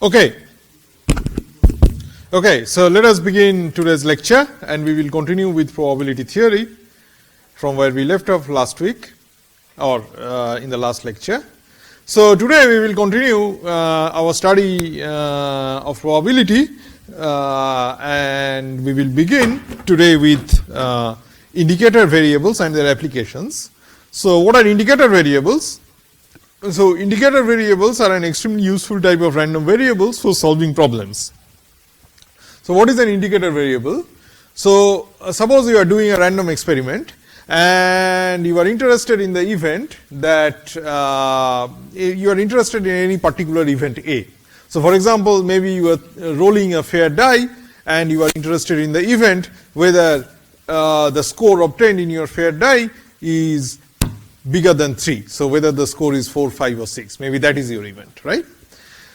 Okay. Okay, so let us begin today's lecture, and we will continue with probability theory from where we left off last week or in the last lecture. So today we will continue our study of probability, and we will begin today with indicator variables and their applications. So what are indicator variables? So indicator variables are an extremely useful type of random variables for solving problems. So what is an indicator variable? So suppose you are doing a random experiment and you are interested in the event that you are interested in any particular event A. So for example, maybe you are rolling a fair die and you are interested in the event whether the score obtained in your fair die is bigger than 3. So whether the score is 4, 5 or 6, maybe that is your event, right?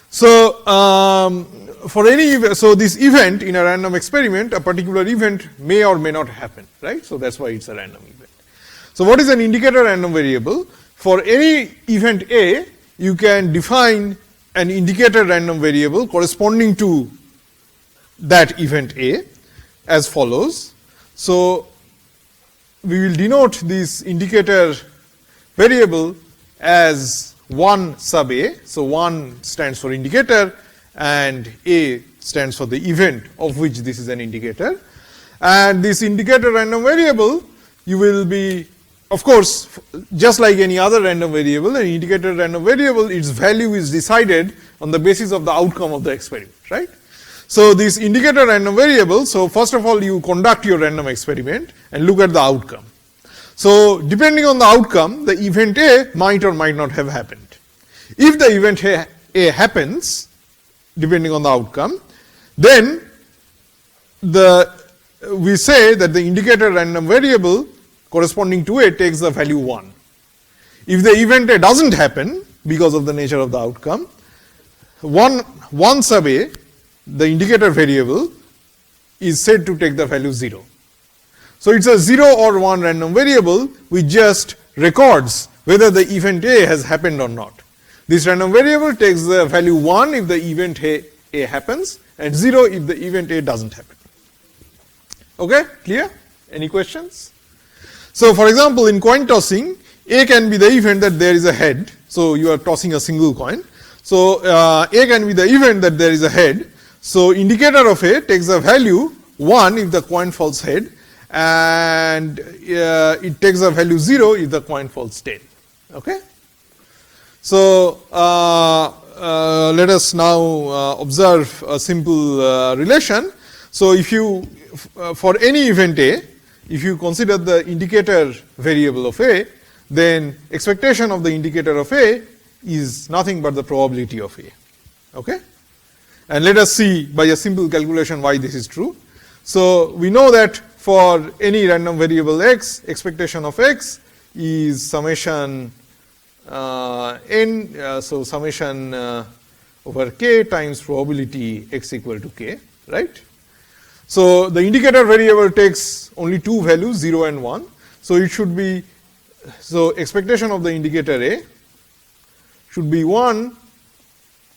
So for any event, so this event in a random experiment, a particular event may or may not happen, right? So that's why it's a random event. So what is an indicator random variable? For any event A, you can define an indicator random variable corresponding to that event A as follows. So we will denote this indicator variable as 1 sub A. So 1 stands for indicator and A stands for the event of which this is an indicator. And this indicator random variable, you will be, of course, just like any other random variable, an indicator random variable, its value is decided on the basis of the outcome of the experiment, right? So this indicator random variable, so first of all you conduct your random experiment and look at the outcome. So depending on the outcome, the event A might or might not have happened. If the event A happens, depending on the outcome, then we say that the indicator random variable corresponding to A takes the value 1. If the event A doesn't happen because of the nature of the outcome, 1 sub A, the indicator variable, is said to take the value 0. So it's a 0 or 1 random variable which just records whether the event A has happened or not. This random variable takes the value 1 if the event A happens and 0 if the event A doesn't happen. Okay, clear? Any questions? So for example, in coin tossing, A can be the event that there is a head. So you are tossing a single coin. So A can be the event that there is a head. So indicator of A takes the value 1 if the coin falls head, and it takes the value 0 if the coin falls tail. Okay? So let us now observe a simple relation. So if you, for any event A, if you consider the indicator variable of A, then expectation of the indicator of A is nothing but the probability of A. Okay? And let us see by a simple calculation why this is true. So we know that for any random variable x, expectation of x is summation n, so summation over k times probability x equal to k, right? So the indicator variable takes only 2 values, 0 and 1. So it should be, so expectation of the indicator A should be 1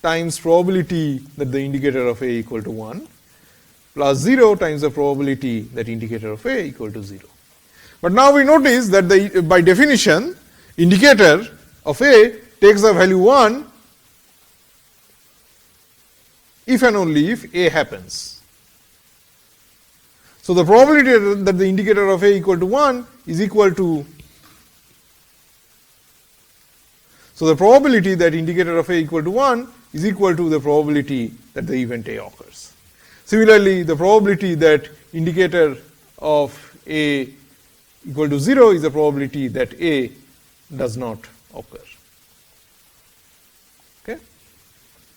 times probability that the indicator of A equal to 1 plus 0 times the probability that indicator of A equal to 0. But now we notice that by definition, indicator of A takes the value 1 if and only if A happens. So the probability that the indicator of A equal to 1 is equal to, so the probability that indicator of A equal to 1 is equal to the probability that the event A occurs. Similarly, the probability that indicator of A equal to 0 is the probability that A does not occur, okay,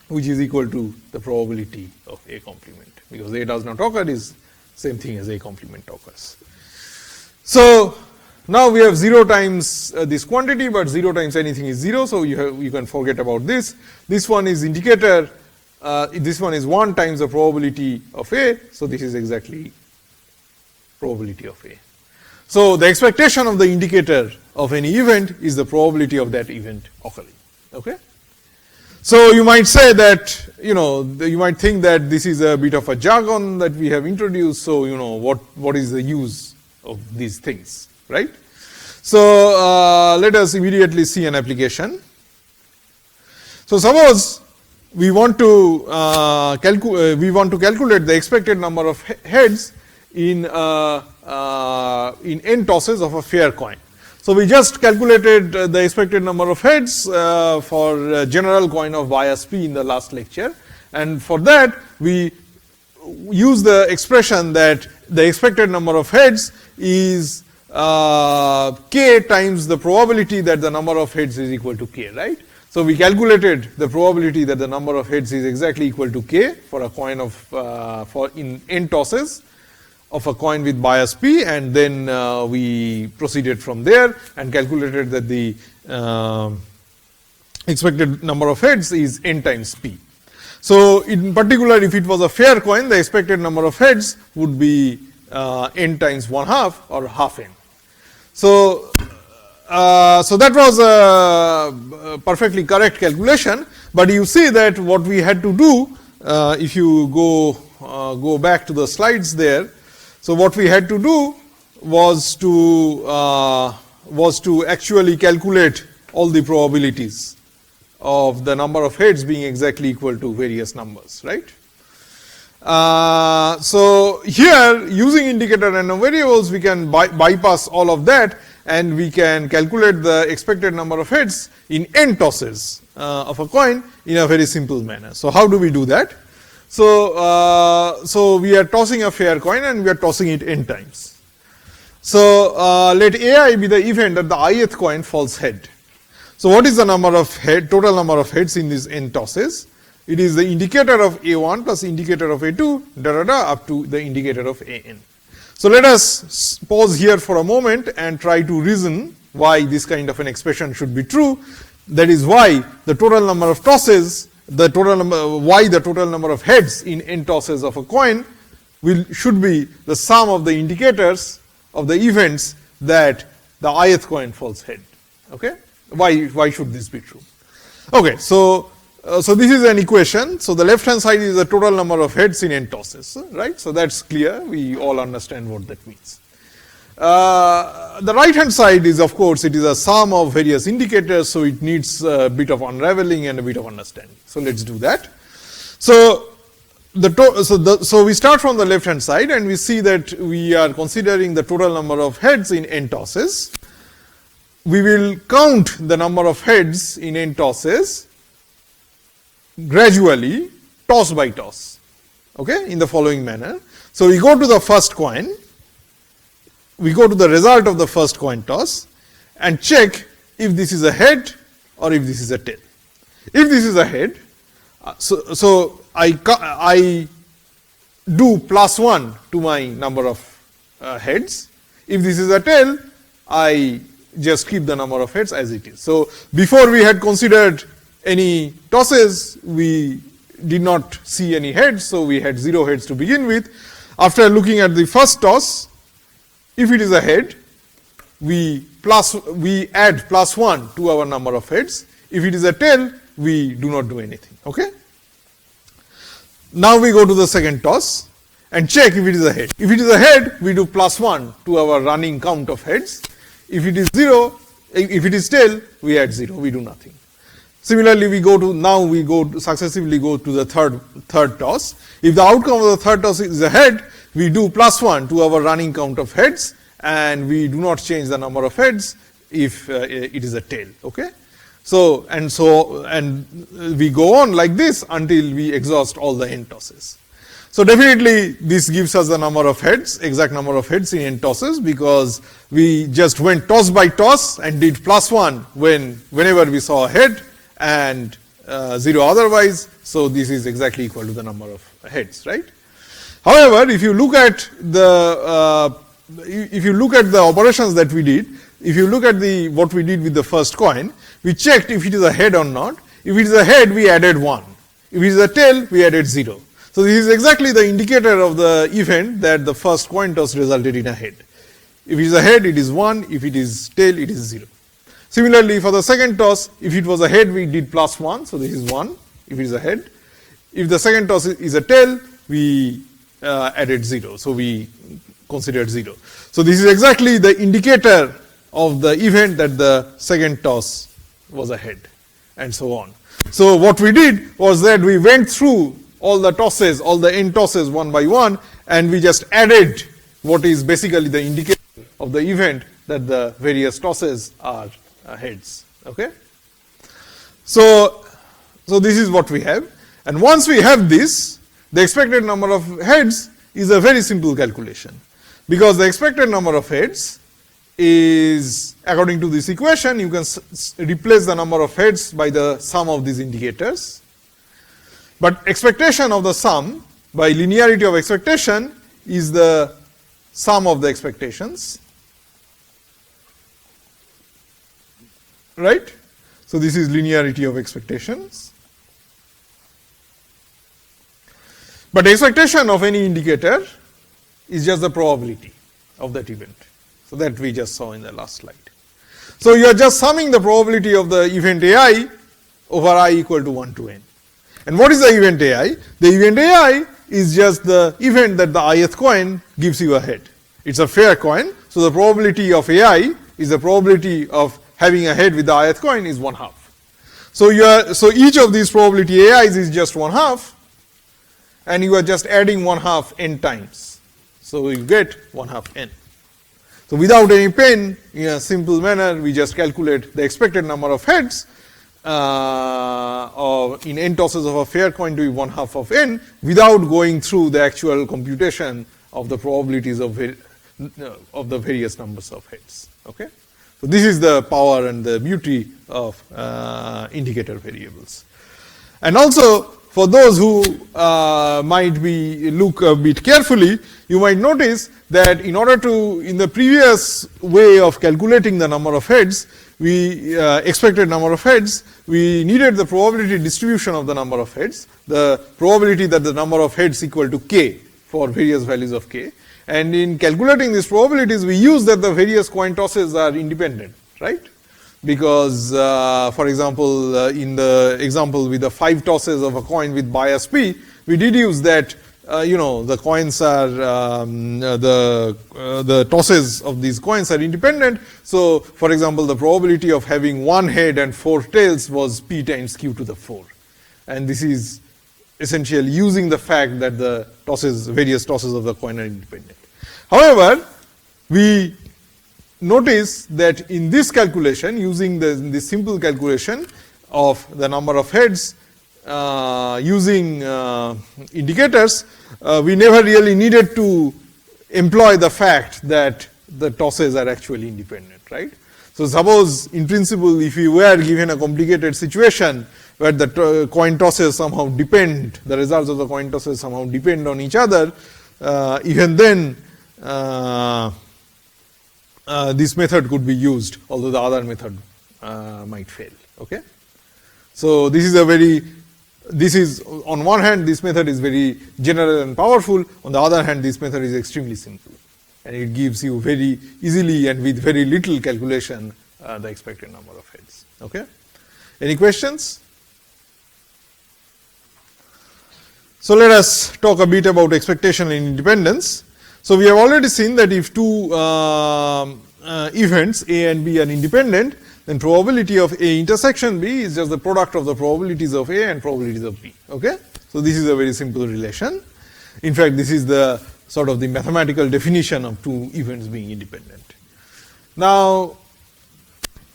which is equal to the probability of A complement, because A does not occur is same thing as A complement occurs. So now we have 0 times this quantity, but 0 times anything is 0, so you can forget about this. This one is indicator, this one is 1 times the probability of A, so this is exactly probability of A. So the expectation of the indicator of any event is the probability of that event occurring. Okay? So you might say that, you might think that this is a bit of a jargon that we have introduced. So, what is the use of these things, right? So, let us immediately see an application. So, suppose we want to calculate the expected number of heads in n tosses of a fair coin. So, we just calculated the expected number of heads for general coin of bias p in the last lecture, and for that we use the expression that the expected number of heads is k times the probability that the number of heads is equal to k, right. So, we calculated the probability that the number of heads is exactly equal to k for a coin of for in n tosses of a coin with bias p, and then we proceeded from there and calculated that the expected number of heads is n times p. So, in particular, if it was a fair coin, the expected number of heads would be n times 1/2 or half n. So, that was a perfectly correct calculation, but you see that what we had to do, if you go back to the slides there. So, what we had to do was to actually calculate all the probabilities of the number of heads being exactly equal to various numbers, right. So, here using indicator random variables, we can bypass all of that, and we can calculate the expected number of heads in n tosses of a coin in a very simple manner. So, how do we do that? So, we are tossing a fair coin and we are tossing it n times. So, let ai be the event that the ith coin falls head. So, what is the number of total number of heads in these n tosses? It is the indicator of a1 plus indicator of a2 up to the indicator of an. So, let us pause here for a moment and try to reason why this kind of an expression should be true. That is why the total number of tosses, the total number of heads in n tosses of a coin should be the sum of the indicators of the events that the ith coin falls head. Okay? Why should this be true? Okay, so this is an equation. So, the left hand side is the total number of heads in n tosses, right. So, that is clear, we all understand what that means. The right hand side is, of course, it is a sum of various indicators. So, it needs a bit of unraveling and a bit of understanding. So, let us do that. So, we start from the left hand side and we see that we are considering the total number of heads in n tosses. We will count the number of heads in n tosses gradually, toss by toss, okay, in the following manner. So, we go to the first coin, we go to the result of the first coin toss and check if this is a head or if this is a tail. If this is a head, so I do +1 to my number of heads. If this is a tail, I just keep the number of heads as it is. So, before we had considered any tosses, we did not see any heads. So, we had 0 heads to begin with. After looking at the first toss, if it is a head, we add +1 to our number of heads. If it is a tail, we do not do anything. Okay? Now, we go to the second toss and check if it is a head. If it is a head, we do +1 to our running count of heads. If it is 0, if it is tail, we add 0, we do nothing. Similarly, we successively go to the third toss. If the outcome of the third toss is a head, we do +1 to our running count of heads, and we do not change the number of heads if it is a tail. Okay? So, and we go on like this until we exhaust all the n tosses. So, definitely this gives us the number of heads, exact number of heads in n tosses, because we just went toss by toss and did +1 whenever we saw a head and 0 otherwise. So, this is exactly equal to the number of heads, right. However, if you look at the operations that we did, if you look at what we did with the first coin, we checked if it is a head or not. If it is a head, we added 1. If it is a tail, we added 0. So, this is exactly the indicator of the event that the first coin toss resulted in a head. If it is a head, it is 1. If it is tail, it is 0. Similarly, for the second toss, if it was a head, we did +1. So, this is 1. if it is a head. If the second toss is a tail, we added 0. So we considered 0. So this is exactly the indicator of the event that the second toss was a head, and so on. So what we did was that we went through all the tosses, all the n tosses one by one, and we just added what is basically the indicator of the event that the various tosses are heads. Okay. So this is what we have, and once we have this, the expected number of heads is a very simple calculation, because the expected number of heads is, according to this equation, you can replace the number of heads by the sum of these indicators. But expectation of the sum by linearity of expectation is the sum of the expectations, right? So this is linearity of expectations. But expectation of any indicator is just the probability of that event. So that we just saw in the last slide. So you are just summing the probability of the event ai over I equal to 1 to n. And what is the event ai? The event ai is just the event that the ith coin gives you a head. It's a fair coin, so the probability of ai is the probability of having a head with the ith coin is 1/2. So each of these probability ais is just 1/2, and you are just adding 1/2 n times. So you get 1/2 n. So without any pain, in a simple manner, we just calculate the expected number of heads in n tosses of a fair coin to be 1/2 of n, without going through the actual computation of the probabilities of the various numbers of heads. Okay. So this is the power and the beauty of indicator variables. And also, for those who might look a bit carefully, you might notice that in order to, in the previous way of calculating the number of heads, we expected number of heads, we needed the probability distribution of the number of heads, the probability that the number of heads equal to k for various values of k. And in calculating these probabilities, we use that the various coin tosses are independent, right? Because, for example, in the example with the 5 tosses of a coin with bias p, we deduce that the coins are the tosses of these coins are independent. So, for example, the probability of having 1 head and 4 tails was p times q to the 4, and this is essentially using the fact that the various tosses of the coin are independent. However, we notice that in this calculation, using this simple calculation of the number of heads using indicators, we never really needed to employ the fact that the tosses are actually independent, right? So suppose in principle, if you were given a complicated situation where the coin tosses somehow depend, the results of the coin tosses somehow depend on each other, even then this method could be used, although the other method might fail. Okay. So this is on one hand, this method is very general and powerful. On the other hand, this method is extremely simple, and it gives you very easily and with very little calculation the expected number of heads. Okay. Any questions? So let us talk a bit about expectation and independence. So we have already seen that if two events A and B are independent, then probability of A intersection B is just the product of the probabilities of A and probabilities of B. Okay? So this is a very simple relation. In fact, this is the sort of the mathematical definition of two events being independent. Now,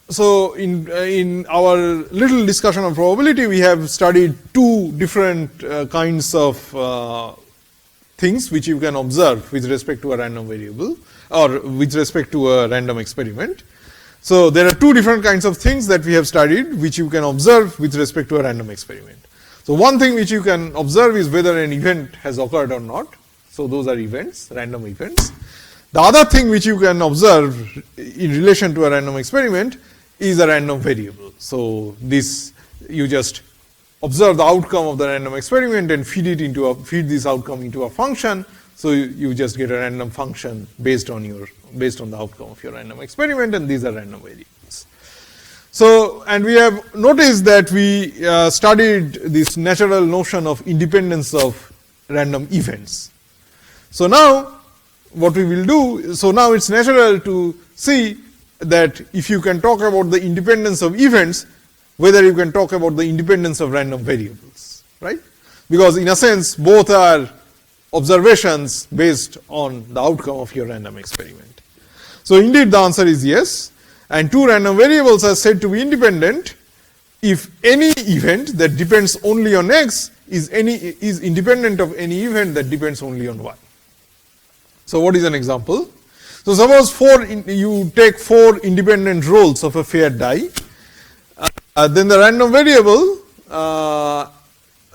so in our little discussion on probability, we have studied two different kinds of things which you can observe with respect to a random variable or with respect to a random experiment. So there are two different kinds of things that we have studied which you can observe with respect to a random experiment. So one thing which you can observe is whether an event has occurred or not. So those are events, random events. The other thing which you can observe in relation to a random experiment is a random variable. So this, you just observe the outcome of the random experiment and feed this outcome into a function. So you just get a random function based on the outcome of your random experiment, and these are random variables. So, and we have noticed that we studied this natural notion of independence of random events. So, now what we will do, so now it is natural to see that if you can talk about the independence of events, whether you can talk about the independence of random variables, right? Because in a sense both are observations based on the outcome of your random experiment. So, indeed the answer is yes, and two random variables are said to be independent if any event that depends only on x is independent of any event that depends only on y. So, what is an example? So, suppose you take 4 independent rolls of a fair die, then the random variable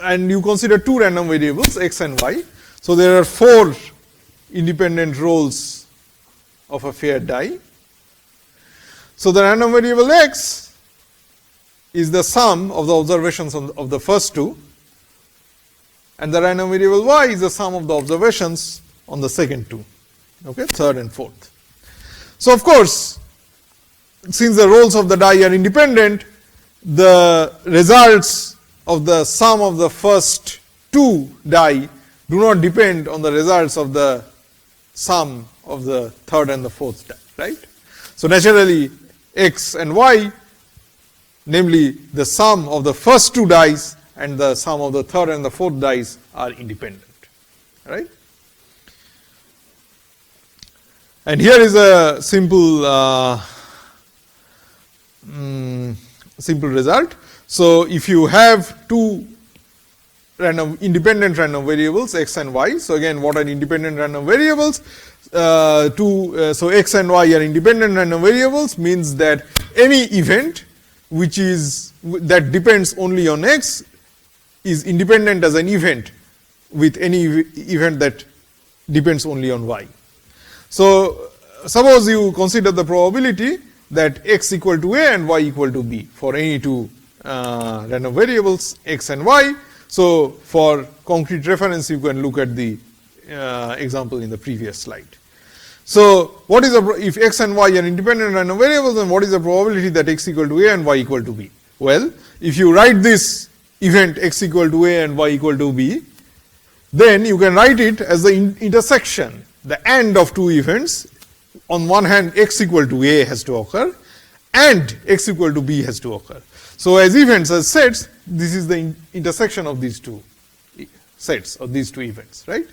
and you consider 2 random variables x and y. So, there are 4 independent rolls of a fair die. So, the random variable x is the sum of the observations of the first 2, and the random variable y is the sum of the observations on the second 2, okay, third and fourth. So, of course, since the rolls of the die are independent, the results of the sum of the first 2 die do not depend on the results of the sum of the third and the fourth die, right. So, naturally x and y, namely the sum of the first 2 dice and the sum of the third and the fourth dice are independent, right. And here is a simple simple result. So, if you have 2 independent random variables x and y. So, again what are independent random variables? So, x and y are independent random variables, means that any event which is that depends only on x is independent as an event with any event that depends only on y. So, suppose you consider the probability that x equal to a and y equal to b for any 2 random variables x and y. So, for concrete reference you can look at the example in the previous slide. So, what is if x and y are independent random variables, then what is the probability that x equal to a and y equal to b? Well, if you write this event x equal to a and y equal to b, then you can write it as the intersection, the AND of 2 events. On one hand x equal to a has to occur and x equal to b has to occur. So, as events, as sets, this is the intersection of these 2 sets of these 2 events, right.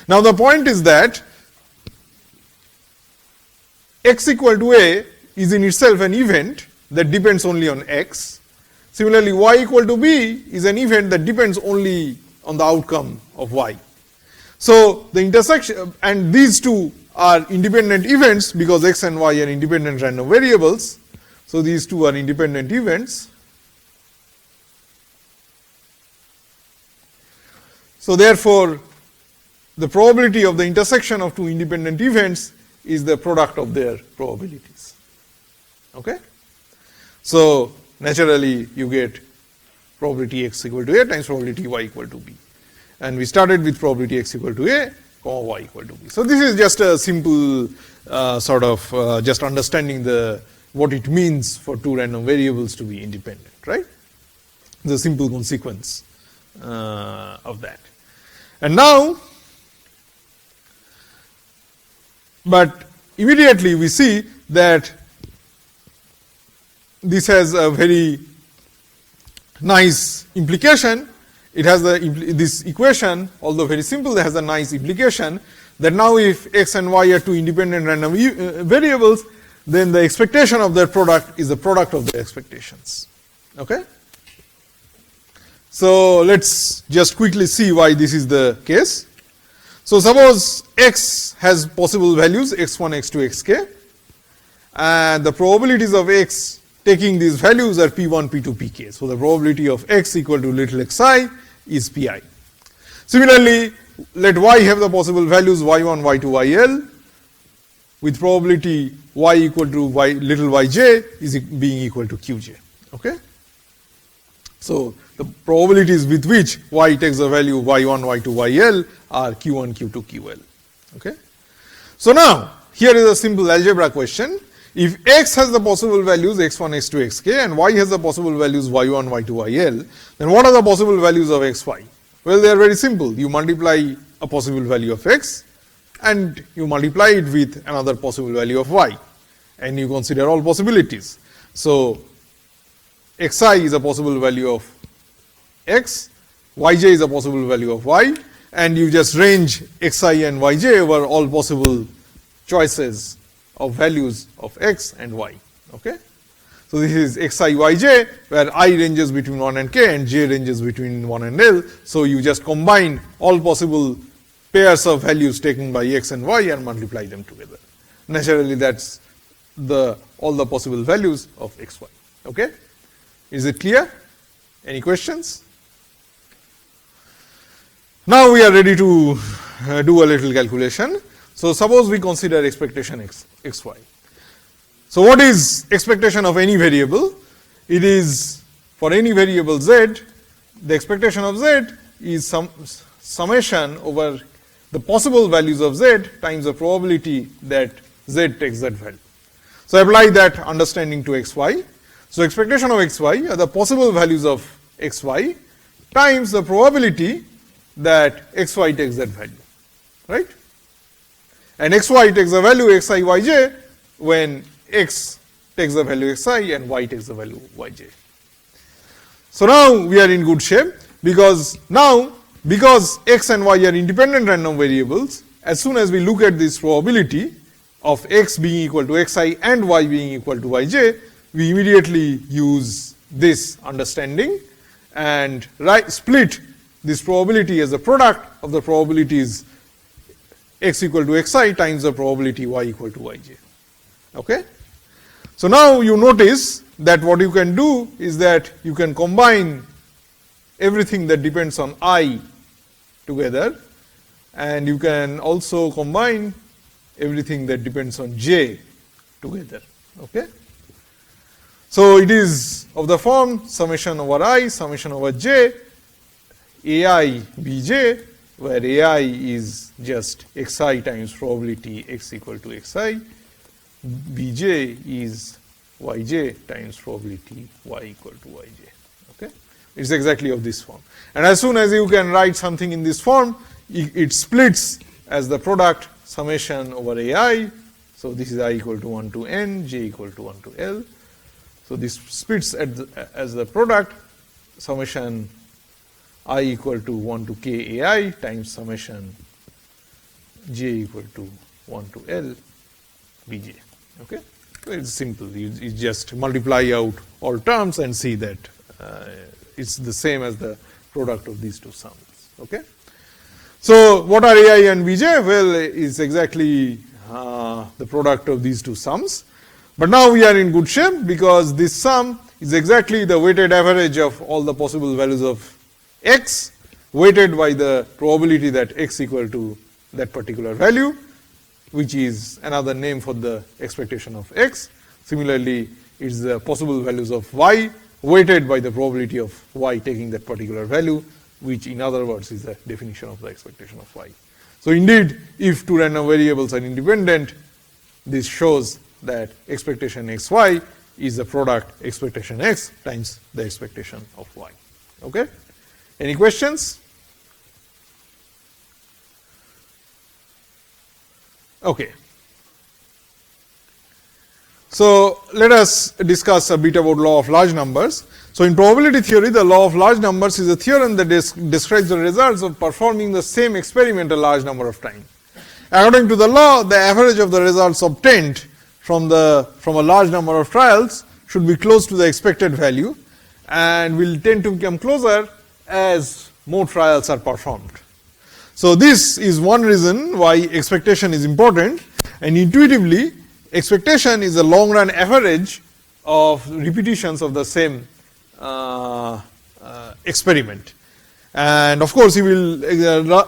Now, the point is that x equal to a is in itself an event that depends only on x. Similarly, y equal to b is an event that depends only on the outcome of y. So, the intersection, and these 2 are independent events because x and y are independent random variables. So, these 2 are independent events. So, therefore, the probability of the intersection of 2 independent events is the product of their probabilities. Okay? So, naturally you get probability x equal to a times probability y equal to b, and we started with probability x equal to a comma y equal to b. So, this is just a simple sort of just understanding what it means for 2 random variables to be independent, right. The simple consequence of that. And now, but immediately we see that this has a very nice implication. It has this equation, although very simple, has a nice implication that now if x and y are 2 independent random variables, then the expectation of their product is the product of their expectations. Okay? So, let us just quickly see why this is the case. So, suppose x has possible values x1, x2, xk, and the probabilities of x taking these values are p1, p2, pk. So, the probability of x equal to little xi is pi. Similarly, let y have the possible values y1, y2, yl with probability y equal to little yj is being equal to qj. Okay? So, the probabilities with which y takes the value y1, y2, yl are q1, q2, ql. Okay? So, now here is a simple algebra question. if x has the possible values x1, x2, xk, and y has the possible values y1, y2, yl, then what are the possible values of xy? Well, they are very simple. You multiply a possible value of x and you multiply it with another possible value of y, and you consider all possibilities. So, xi is a possible value of x, yj is a possible value of y, and you just range xi and yj over all possible choices of values of x and y. Okay? So, this is xi yj, where I ranges between 1 and k and j ranges between 1 and l. So, you just combine all possible pairs of values taken by x and y and multiply them together. Naturally, that is all the possible values of xy. Okay? Is it clear? Any questions? Now, we are ready to do a little calculation. So, suppose we consider expectation xy. So, what is expectation of any variable? It is for any variable z, the expectation of z is summation over the possible values of z times the probability that z takes that value. So, apply that understanding to xy. So, expectation of xy are the possible values of xy times the probability that xy takes that value, right? And xy takes the value xi yj when x takes the value xi and y takes the value yj. So, now we are in good shape, because x and y are independent random variables, as soon as we look at this probability of x being equal to xi and y being equal to yj, we immediately use this understanding and split this probability as a product of the probabilities x equal to xi times the probability y equal to yj. Okay? So, now you notice that what you can do is that you can combine everything that depends on I together, and you can also combine everything that depends on j together. Okay? So, it is of the form summation over I, summation over j, ai bj, where ai is just xi times probability x equal to xi, bj is yj times probability y equal to yj. Okay? It is exactly of this form. And as soon as you can write something in this form, it splits as the product summation over ai. So, this is I equal to 1 to n, j equal to 1 to l. So, this splits as the product summation I equal to 1 to k ai times summation j equal to 1 to l bj. Okay? So, it is simple. You just multiply out all terms and see that it is the same as the product of these two sums. Okay? So, what are ai and bj? Well, is exactly the product of these two sums. But now we are in good shape, because this sum is exactly the weighted average of all the possible values of x, weighted by the probability that x equal to that particular value, which is another name for the expectation of x. Similarly, it is the possible values of y, weighted by the probability of y taking that particular value, which in other words is the definition of the expectation of y. So, indeed, if two random variables are independent, this shows that expectation xy is the product expectation x times the expectation of y. Okay? Any questions? Okay. So, let us discuss a bit about law of large numbers. So, in probability theory, the law of large numbers is a theorem that describes the results of performing the same experiment a large number of times. According to the law, the average of the results obtained from a large number of trials should be close to the expected value, and will tend to become closer as more trials are performed. So, this is one reason why expectation is important, and intuitively expectation is a long run average of repetitions of the same experiment. And of course, you will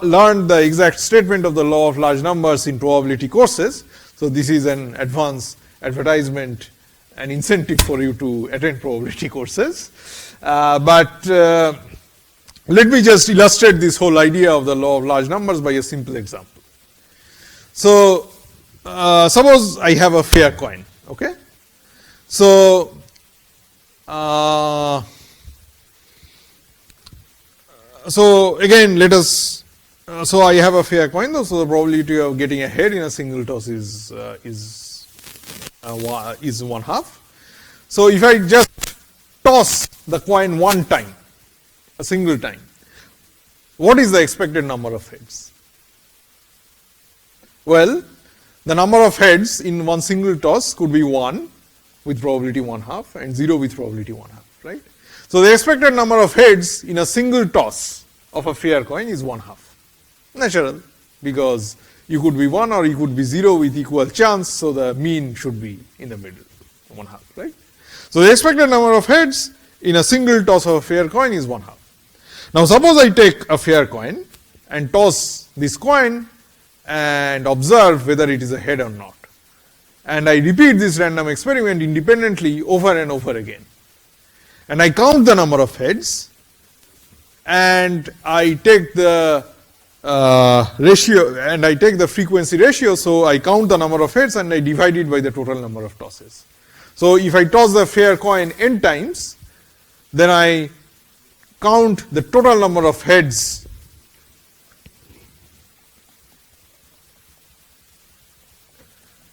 learn the exact statement of the law of large numbers in probability courses. So, this is an advanced advertisement and incentive for you to attend probability courses. But let me just illustrate this whole idea of the law of large numbers by a simple example. So, suppose I have a fair coin, okay? So, again let us, so I have a fair coin though, so the probability of getting a head in a single toss is 1/2. So, if I just toss the coin one time, a single time, what is the expected number of heads? Well, the number of heads in one single toss could be 1 with probability 1/2 and 0 with probability 1/2, right. So, the expected number of heads in a single toss of a fair coin is 1/2, natural, because you could be 1 or you could be 0 with equal chance. So, the mean should be in the middle, 1/2, right. So, the expected number of heads in a single toss of a fair coin is 1/2. Now, suppose I take a fair coin and toss this coin and observe whether it is a head or not, and I repeat this random experiment independently over and over again, and I count the number of heads, and I take the ratio, and I take the frequency ratio. So, I count the number of heads and I divide it by the total number of tosses. So, if I toss the fair coin n times, then I count the total number of heads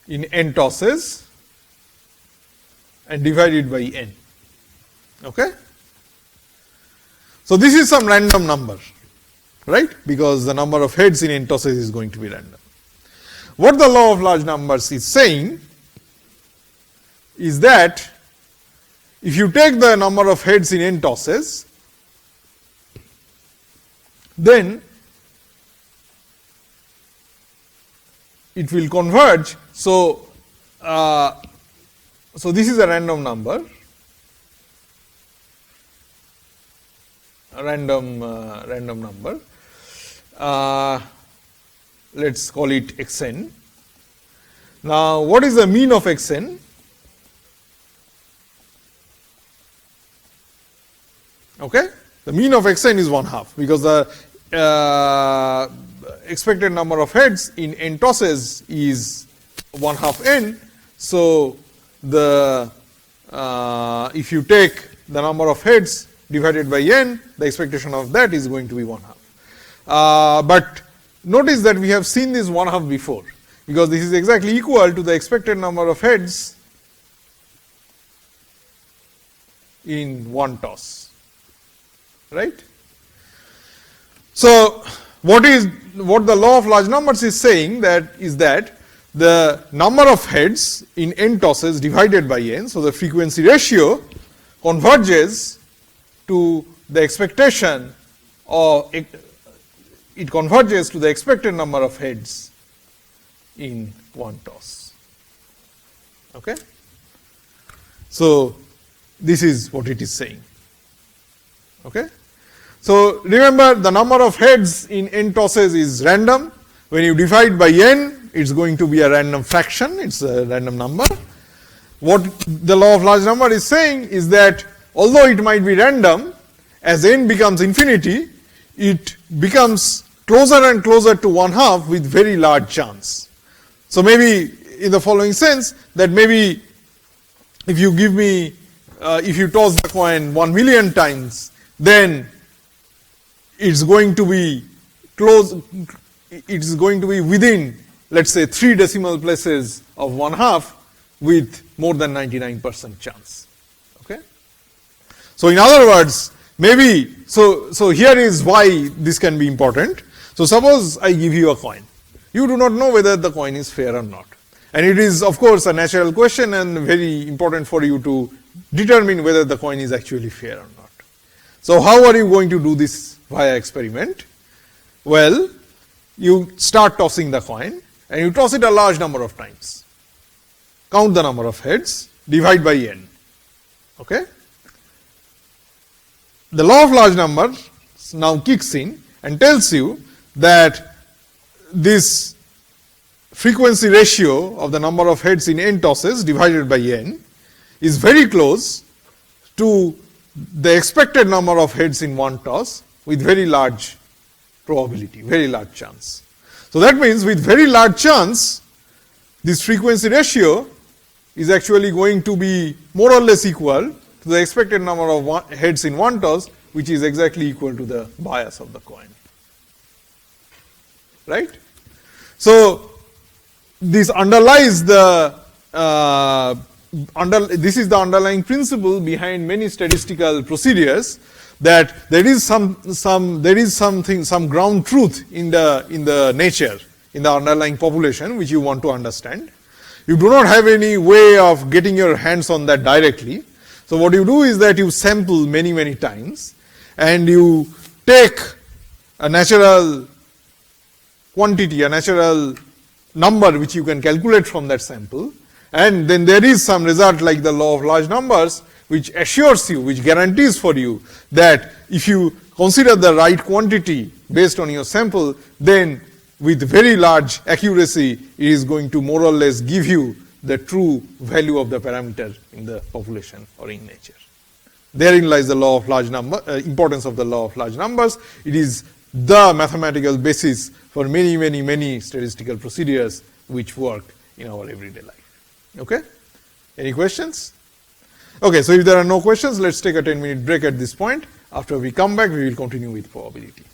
in n tosses and divide it by n. Okay? So, this is some random number, right, because the number of heads in n tosses is going to be random. What the law of large numbers is saying is that if you take the number of heads in n tosses, then it will converge. So, so this is a random number, a random number. Let us call it x n. Now, what is the mean of x n? Okay, the mean of x n is 1/2, because the expected number of heads in n tosses is 1/2 n. So, the if you take the number of heads divided by n, the expectation of that is going to be 1/2. But notice that we have seen this 1/2 before, because this is exactly equal to the expected number of heads in one toss, right. So, what the law of large numbers is saying is that the number of heads in n tosses divided by n, so the frequency ratio converges to the expectation, or it converges to the expected number of heads in one toss. Okay? So, this is what it is saying. Okay? So, remember, the number of heads in n tosses is random. When you divide by n, it is going to be a random fraction, it is a random number. What the law of large number is saying is that although it might be random, as n becomes infinity, it becomes closer and closer to 1/2 with very large chance. So, maybe in the following sense, that maybe if you give me, if you toss the coin 1,000,000 times, then it is going to be close, it is going to be within, let us say, 3 decimal places of 1/2 with more than 99% chance. Okay? So, in other words, maybe, so here is why this can be important. So, suppose I give you a coin, you do not know whether the coin is fair or not, and it is of course a natural question and very important for you to determine whether the coin is actually fair or not. So, how are you going to do this via experiment? Well, you start tossing the coin and you toss it a large number of times, count the number of heads, divide by n. Okay? The law of large numbers now kicks in and tells you that this frequency ratio of the number of heads in n tosses divided by n is very close to the expected number of heads in one toss with very large probability, very large chance. So, that means with very large chance, this frequency ratio is actually going to be more or less equal to the expected number of heads in one toss, which is exactly equal to the bias of the coin. Right? So, this underlies the this is the underlying principle behind many statistical procedures, that there is some ground truth in the nature, in the underlying population, which you want to understand. You do not have any way of getting your hands on that directly. So what you do is that you sample many times, and you take a natural quantity, a natural number which you can calculate from that sample, and then there is some result like the law of large numbers, which assures you, which guarantees for you that if you consider the right quantity based on your sample, then with very large accuracy it is going to more or less give you the true value of the parameter in the population or in nature. Therein lies the law of large number, importance of the law of large numbers. It is the mathematical basis for many statistical procedures which work in our everyday life. Okay? Any questions? Okay, so if there are no questions, let's take a 10-minute break at this point. After we come back, we will continue with probability.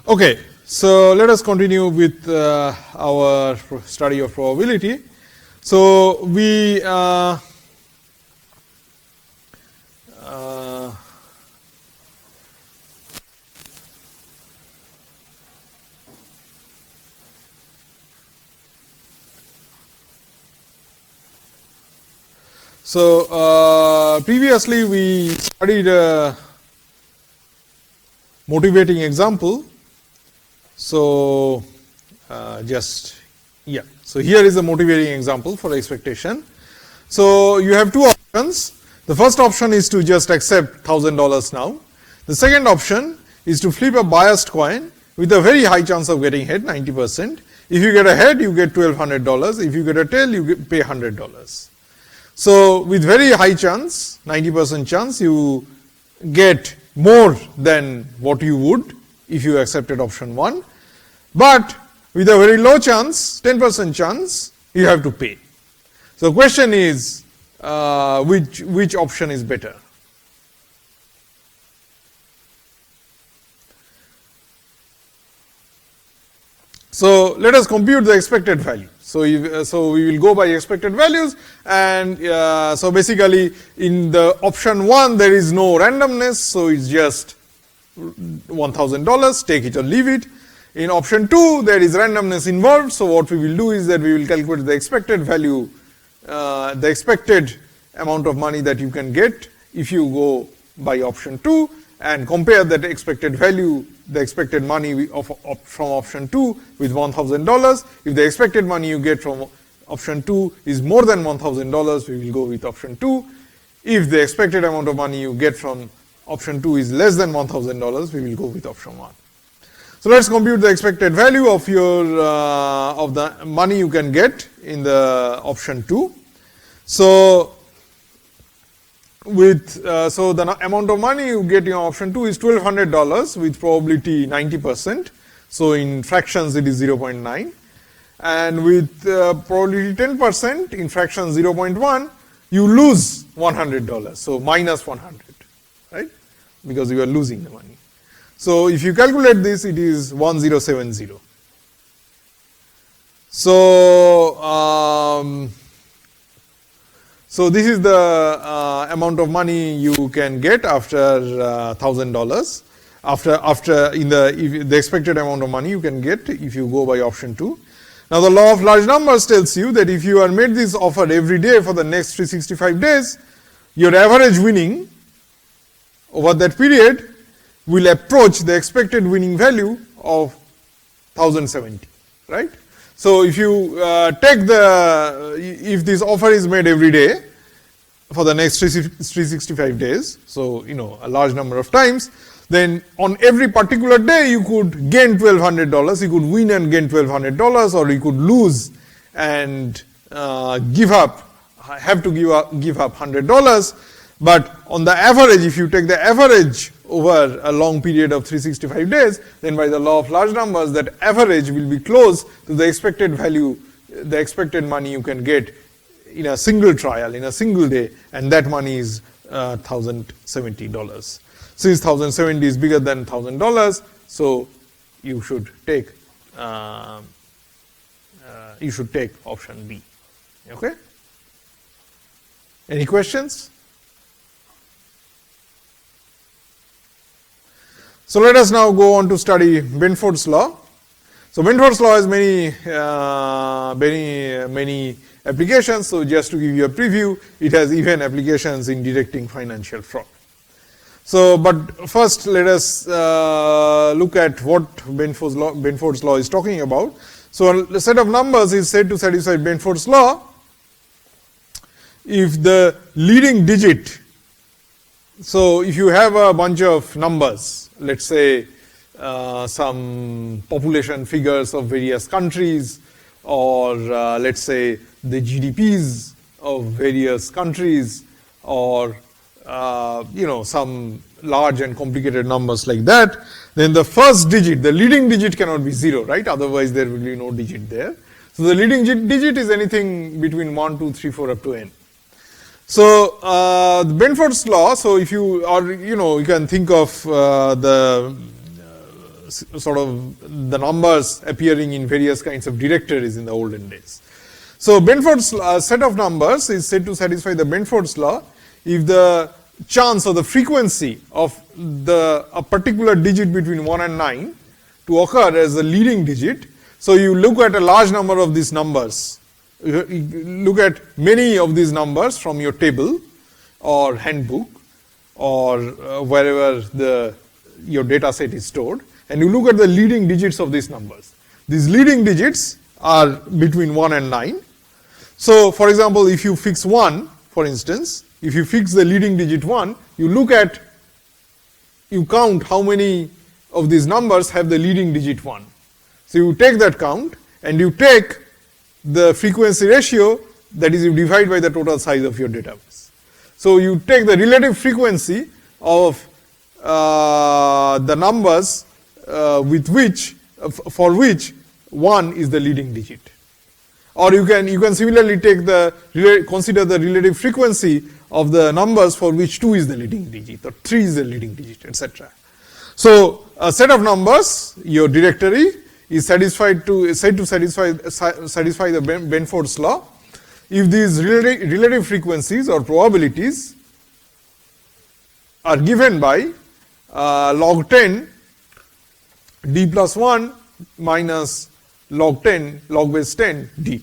Okay, so let us continue with our study of probability. So we previously we studied a motivating example. So so here is a motivating example for expectation. So you have two options. The first option is to just accept $1,000 now. The second option is to flip a biased coin with a very high chance of getting head, 90%. If you get a head, you get $1,200. If you get a tail, you pay $100. So with very high chance, 90% chance, you get more than what you would if you accepted option 1. But with a very low chance, 10% chance, you have to pay. So question is, which option is better? So let us compute the expected value. So we will go by expected values, and so basically in the option 1 there is no randomness, so it's just $1,000, take it or leave it. In option 2 there is randomness involved, so what we will do is that we will calculate the expected value, the expected amount of money that you can get if you go by option 2, and compare that expected value, the expected money from option 2 with $1,000. If the expected money you get from option 2 is more than $1,000, we will go with option 2. If the expected amount of money you get from option 2 is less than $1,000, we will go with option 1. So let's compute the expected value of your of the money you can get in the option 2. So with so the amount of money you get in option 2 is $1,200 with probability 90%. So in fractions it is 0.9, and with probability 10% in fractions 0.1 you lose $100. So minus 100, right? Because you are losing the money. So if you calculate this, it is 1070. So so this is the amount of money you can get after $1,000. After in the expected amount of money you can get if you go by option 2. Now the law of large numbers tells you that if you are made this offer every day for the next 365 days, your average winning over that period will approach the expected winning value of 1070, right? So if you if this offer is made every day for the next 365 days, so a large number of times, then on every particular day you could gain $1,200, you could win and gain $1,200, or you could lose and have to give up $100. But on the average, if you take the average over a long period of 365 days, then by the law of large numbers, that average will be close to the expected value, the expected money you can get in a single trial, in a single day, and that money is $1,070. Since 1,070 is bigger than $1,000, so you should take option B. Okay? Any questions? So let us now go on to study Benford's law. So Benford's law has many applications. So just to give you a preview, it has even applications in detecting financial fraud. So, but first let us look at what Benford's law is talking about. So a set of numbers is said to satisfy Benford's law if the leading digit, so if you have a bunch of numbers, let's say some population figures of various countries, or let's say the GDPs of various countries, or some large and complicated numbers like that, then the first digit, the leading digit cannot be 0, right? Otherwise there will be no digit there. So the leading digit is anything between 1, 2, 3, 4 up to n. So the Benford's law, so if you, or you can think of the sort of the numbers appearing in various kinds of directories in the olden days. So Benford's set of numbers is said to satisfy the Benford's law if the chance or the frequency of a particular digit between 1 and 9 to occur as the leading digit. So you look at a large number of these numbers, you look at many of these numbers from your table or handbook or wherever your data set is stored, and you look at the leading digits of these numbers. These leading digits are between 1 and 9. So for example, if you fix 1, for instance, if you fix the leading digit 1, you count how many of these numbers have the leading digit 1. So you take that count and you take the frequency ratio, that is, you divide by the total size of your database. So you take the relative frequency of the numbers for which 1 is the leading digit. Or you can similarly consider the relative frequency of the numbers for which 2 is the leading digit or 3 is the leading digit, etc. So a set of numbers, your directory, is said to satisfy the Benford's law if these relative frequencies or probabilities are given by log 10 d plus 1 minus log 10 log base 10 d.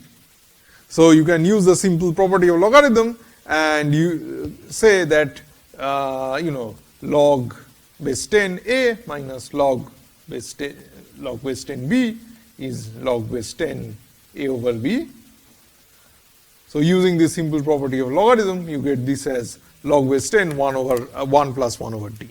So you can use the simple property of logarithm and you say that log base 10 a minus log base 10 b is log base 10 a over b. So using this simple property of logarithm, you get this as log base 10 1 plus 1 over d.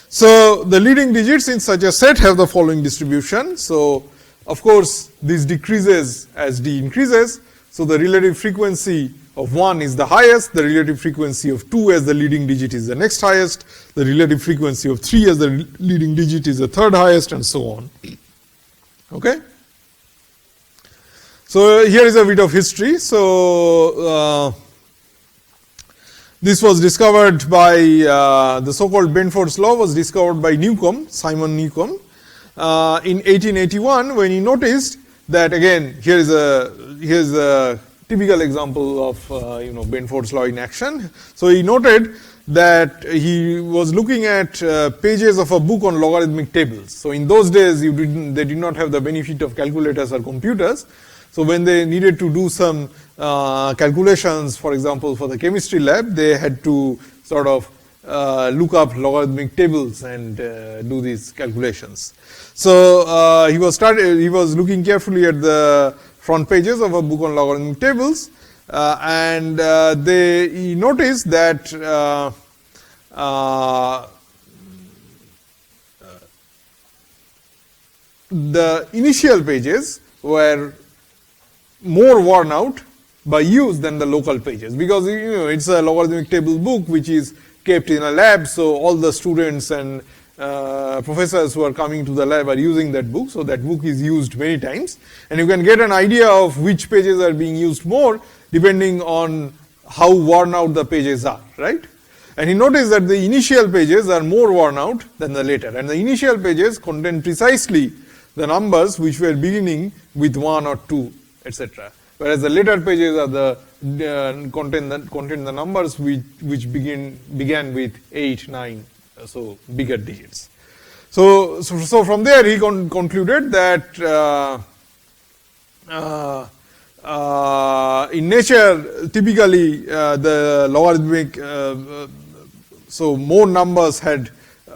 So the leading digits in such a set have the following distribution. So of course this decreases as d increases. So the relative frequency of 1 is the highest, the relative frequency of 2 as the leading digit is the next highest, the relative frequency of 3 as the leading digit is the third highest, and so on. Okay? So here is a bit of history. So this was discovered by the so-called Benford's law was discovered by Newcomb, Simon Newcomb, in 1881, when he noticed that, again, here is a typical example of Benford's law in action. So he noted that he was looking at pages of a book on logarithmic tables. So in those days, they did not have the benefit of calculators or computers. So when they needed to do some calculations, for example, for the chemistry lab, they had to sort of look up logarithmic tables and do these calculations. So he was looking carefully at the front pages of a book on logarithmic tables, and he noticed that the initial pages were more worn out by use than the local pages, because it's a logarithmic table book which is kept in a lab, so all the students and professors who are coming to the lab are using that book. So that book is used many times, and you can get an idea of which pages are being used more depending on how worn out the pages are, right? And he noticed that the initial pages are more worn out than the later, and the initial pages contain precisely the numbers which were beginning with 1 or 2, etc. Whereas the later pages are contain the numbers which began with 8, 9, so bigger digits. So from there he concluded that in nature, typically the logarithmic, so more numbers had,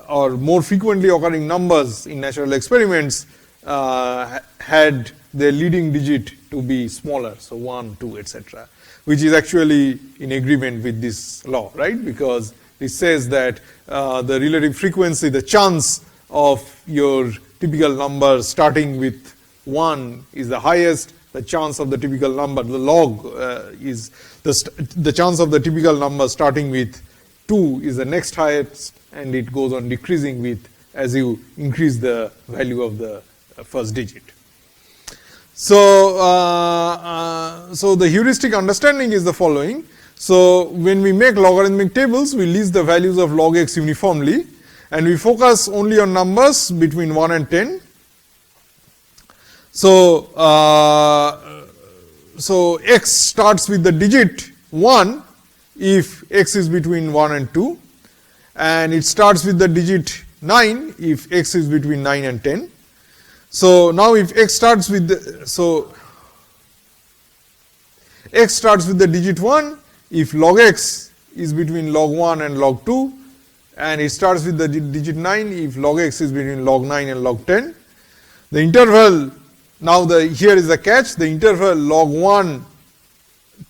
or more frequently occurring numbers in natural experiments had their leading digit to be smaller, so 1, 2, etc., which is actually in agreement with this law, right? Because it says that the relative frequency, the chance of your typical number starting with 1 is the highest, the chance of the typical number, the log is the chance of the typical number starting with 2 is the next highest, and it goes on decreasing with as you increase the value of the first digit. So, so the heuristic understanding is the following. So when we make logarithmic tables, we list the values of log x uniformly, and we focus only on numbers between 1 and 10. So, so x starts with the digit 1 if x is between 1 and 2, and it starts with the digit 9 if x is between 9 and 10. So, now if x starts with the, so x starts with the digit 1 if log x is between log 1 and log 2, and it starts with the digit 9 if log x is between log 9 and log 10. The interval, now here is the catch, the interval log 1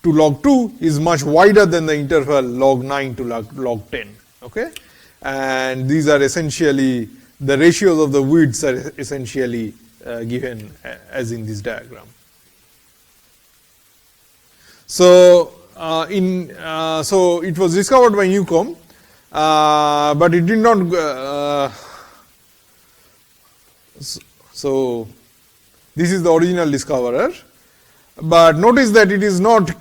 to log 2 is much wider than the interval log 9 to log 10. Okay? And these are essentially, the ratios of the widths are essentially given as in this diagram. So, so it was discovered by Newcomb, but it did not. So this is the original discoverer, but notice that it is not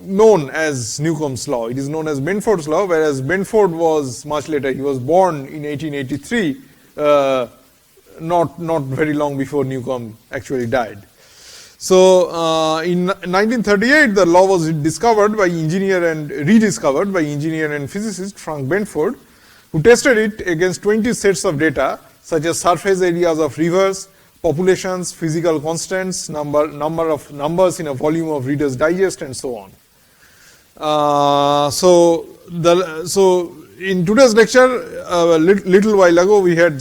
known as Newcomb's law. It is known as Benford's law, whereas Benford was much later. He was born in 1883, not very long before Newcomb actually died. So, in 1938, the law was discovered by engineer and rediscovered by engineer and physicist Frank Benford, who tested it against 20 sets of data such as surface areas of rivers, populations, physical constants, number of numbers in a volume of Reader's Digest, and so on. So in today's lecture, a little while ago, we had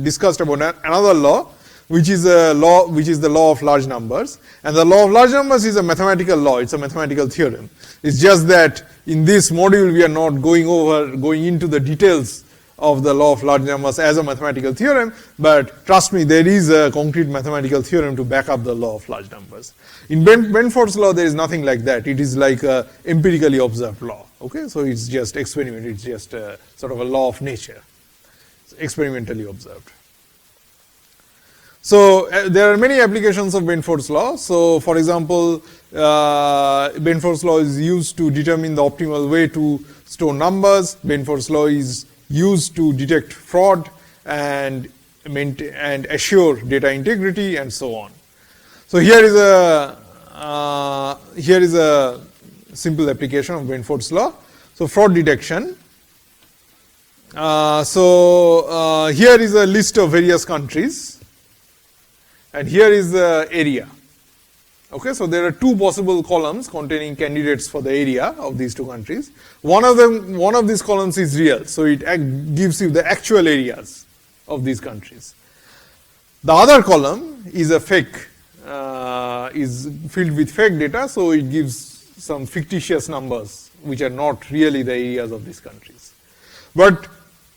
discussed about another law, which is the law of large numbers, and the law of large numbers is a mathematical law. It's a mathematical theorem. It's just that in this module we are not going into the details of the law of large numbers as a mathematical theorem, but trust me, there is a concrete mathematical theorem to back up the law of large numbers. In Benford's law, there is nothing like that. It is like a empirically observed law. Okay, so it's just experiment. It's just a sort of a law of nature, it's experimentally observed. So there are many applications of Benford's law. So for example, Benford's law is used to determine the optimal way to store numbers. Benford's law is used to detect fraud and assure data integrity, and so on. So here is a simple application of Benford's law. So fraud detection. Here is a list of various countries, and here is the area. Okay, so there are two possible columns containing candidates for the area of these two countries. One of these columns is real, so it gives you the actual areas of these countries. The other column is a fake, is filled with fake data, so it gives some fictitious numbers which are not really the areas of these countries. But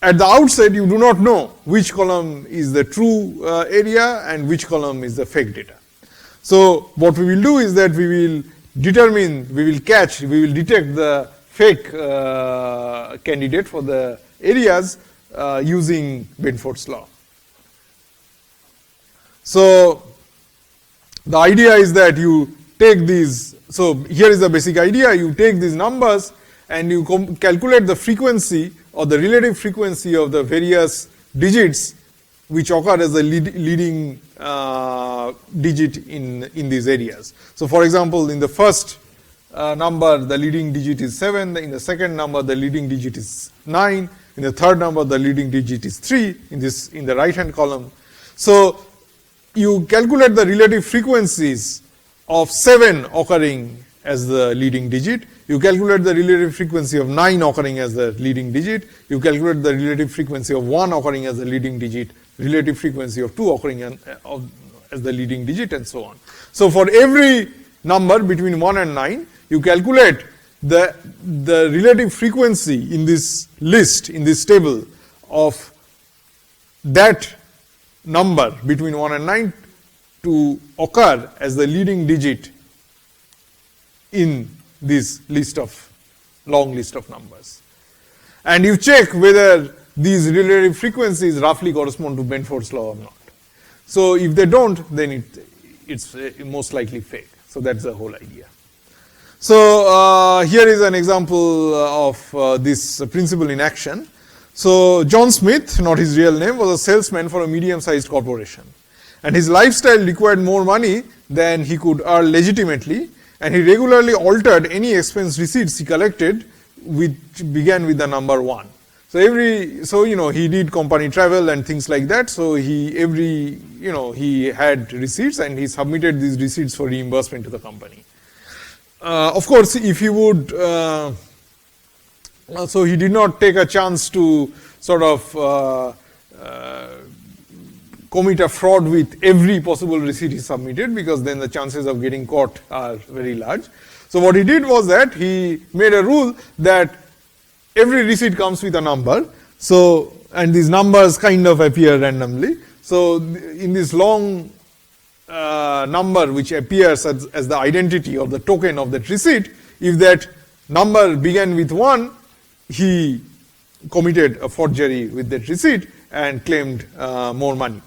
at the outset, you do not know which column is the true area and which column is the fake data. So what we will do is that we will detect the fake candidate for the areas using Benford's law. So the idea is that you take these, so here is the basic idea, you take these numbers and you calculate the frequency or the relative frequency of the various digits which occur as the leading digit in these areas. So for example, in the first number, the leading digit is 7, in the second number, the leading digit is 9, in the third number, the leading digit is 3 in the right hand column. So you calculate the relative frequencies of 7 occurring as the leading digit, you calculate the relative frequency of 9 occurring as the leading digit, you calculate the relative frequency of 1 occurring as the leading digit, relative frequency of 2 occurring as the leading digit, and so on. So for every number between 1 and 9, you calculate the relative frequency in this list, in this table, of that number between 1 and 9 to occur as the leading digit in this long list of numbers. And you check whether these relative frequencies roughly correspond to Benford's law or not. So if they don't, then it's most likely fake. So that's the whole idea. So here is an example of this principle in action. So John Smith, not his real name, was a salesman for a medium-sized corporation, and his lifestyle required more money than he could earn legitimately, and he regularly altered any expense receipts he collected, which began with the number 1. So he did company travel and things like that. So he had receipts, and he submitted these receipts for reimbursement to the company. Of course, if he would, so he did not take a chance to sort of commit a fraud with every possible receipt he submitted, because then the chances of getting caught are very large. So what he did was that he made a rule that every receipt comes with a number. So, and these numbers kind of appear randomly. So in this long number which appears as the identity or the token of that receipt, if that number began with 1, he committed a forgery with that receipt and claimed more money.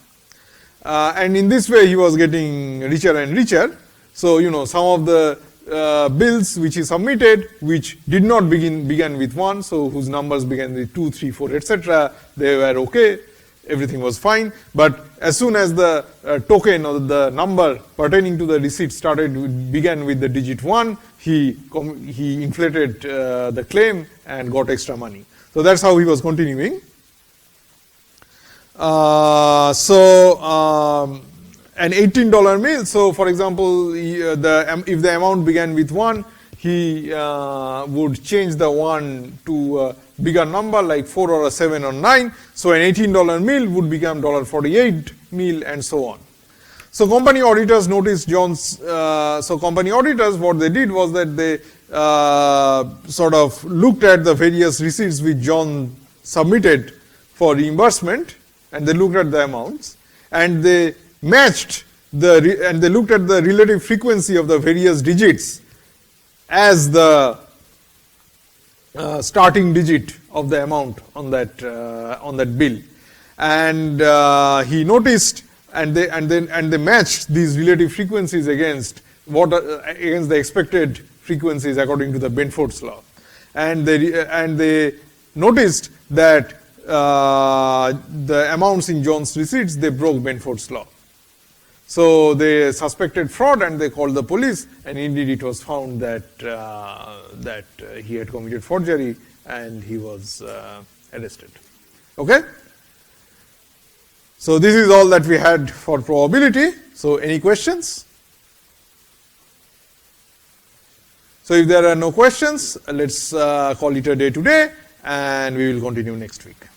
And in this way he was getting richer and richer. So some of the bills which he submitted, which did not began with 1, so whose numbers began with 2, 3, 4, etc., they were okay, everything was fine. But as soon as the token or the number pertaining to the receipt began with the digit 1, he inflated the claim and got extra money. So that's how he was continuing. An $18 bill. So, for example, if the amount began with 1, he would change the 1 to a bigger number like 4 or a 7 or 9. So, an $18 bill would become $48 bill, and so on. So, company auditors noticed John's. So, company auditors, what they did was that they sort of looked at the various receipts which John submitted for reimbursement, and they looked at the amounts, and they matched and they looked at the relative frequency of the various digits as the starting digit of the amount on that bill, and he noticed, and they matched these relative frequencies against the expected frequencies according to the Benford's law, and they noticed that the amounts in John's receipts, they broke Benford's law. So they suspected fraud, and they called the police, and indeed it was found that he had committed forgery, and he was arrested. Okay? So this is all that we had for probability. So any questions? So if there are no questions, let's call it a day today, and we will continue next week.